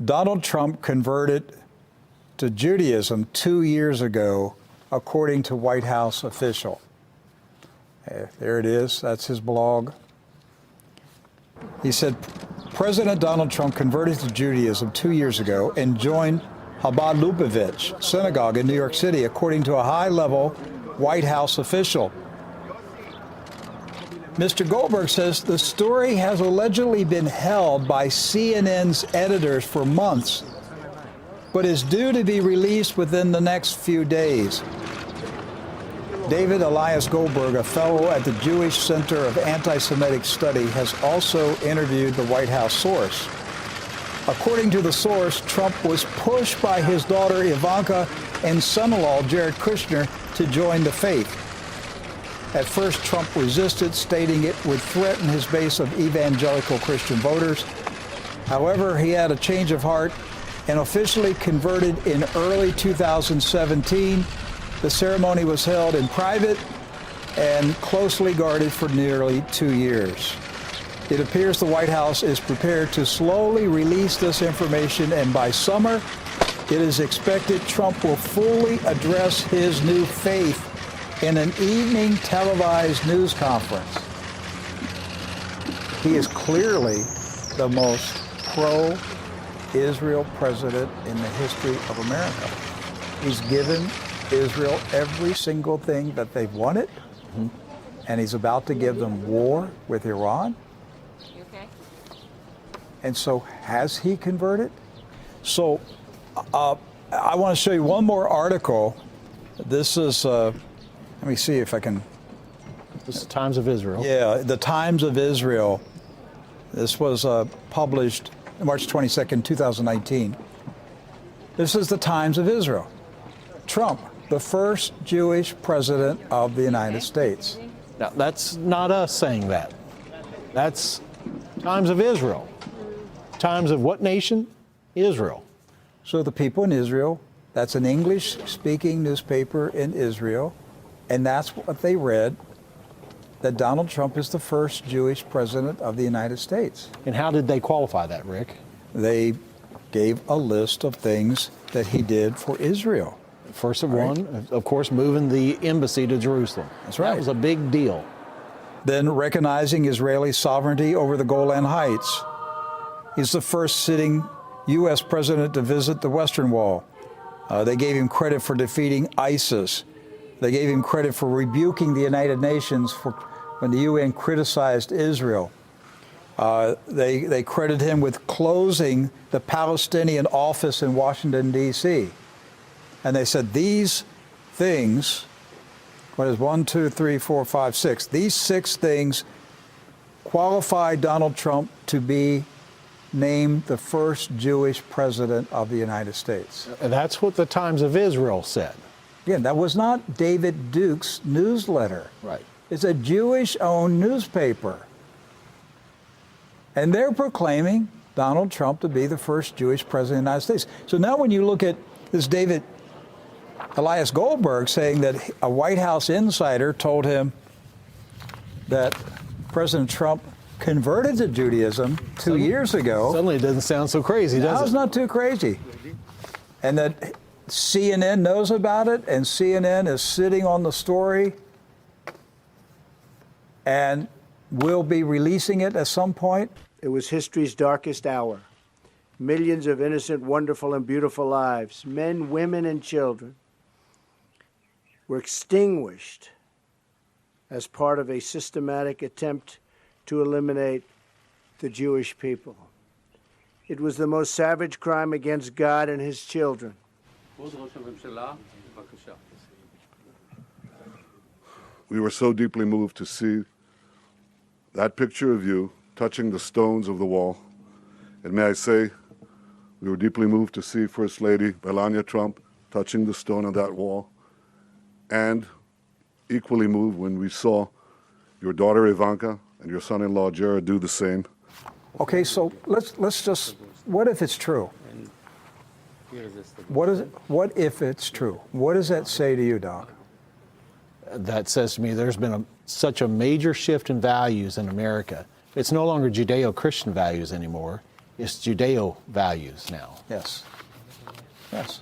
Donald Trump converted to Judaism 2 years ago, according to White House official. There it is. That's his blog. He said, President Donald Trump converted to Judaism 2 years ago and joined Chabad Lubavitch Synagogue in New York City, according to a high-level White House official. Mr. Goldberg says the story has allegedly been held by CNN's editors for months, but is due to be released within the next few days. David Elias Goldberg, a fellow at the Jewish Center of Anti-Semitic Study, has also interviewed the White House source. According to the source, Trump was pushed by his daughter Ivanka and son-in-law Jared Kushner to join the faith. At first, Trump resisted, stating it would threaten his base of evangelical Christian voters. However, he had a change of heart and officially converted in early 2017. The ceremony was held in private and closely guarded for nearly 2 years. It appears the White House is prepared to slowly release this information, and by summer, it is expected Trump will fully address his new faith in an evening televised news conference. He is clearly the most pro-Israel president in the history of America. He's given Israel every single thing that they've wanted, and he's about to give them war with Iran. You okay? And so, has he converted? So, I want to show you one more article. This is, let me see if I can. This is the Times of Israel. Yeah, the Times of Israel. This was published March 22nd, 2019. This is the Times of Israel. Trump, the first Jewish president of the United States. Now, that's not us saying that. That's Times of Israel. Times of what nation? Israel. So the people in Israel, that's an English-speaking newspaper in Israel, and that's what they read, that Donald Trump is the first Jewish president of the United States. And how did they qualify that, Rick? They gave a list of things that he did for Israel. First of one, of course, moving the embassy to Jerusalem. That's right. That was a big deal. Then recognizing Israeli sovereignty over the Golan Heights. He's the first sitting U.S. president to visit the Western Wall. They gave him credit for defeating ISIS. They gave him credit for rebuking the United Nations when the UN criticized Israel. They credit him with closing the Palestinian office in Washington, D.C. And they said these things, what is 1, 2, 3, 4, 5, 6, these 6 things qualify Donald Trump to be named the first Jewish president of the United States. That's what the Times of Israel said. Again, that was not David Duke's newsletter. Right. It's a Jewish-owned newspaper. And they're proclaiming Donald Trump to be the first Jewish president of the United States. So now when you look at this David Elias Goldberg saying that a White House insider told him that President Trump converted to Judaism 2 years ago. Suddenly it doesn't sound so crazy, does it? Now it's not too crazy. And that CNN knows about it, and CNN is sitting on the story and will be releasing it at some point. It was history's darkest hour. Millions of innocent, wonderful, and beautiful lives, men, women, and children, were extinguished as part of a systematic attempt to eliminate the Jewish people. It was the most savage crime against God and his children. We were so deeply moved to see that picture of you touching the stones of the wall. And may I say, we were deeply moved to see First Lady Melania Trump touching the stone of that wall, and equally moved when we saw your daughter Ivanka and your son-in-law Jared do the same. Okay, so let's just, what if it's true? What if it's true? What does that say to you, Doc? That says to me there's been such a major shift in values in America. It's no longer Judeo-Christian values anymore. It's Judeo values now. Yes. Yes.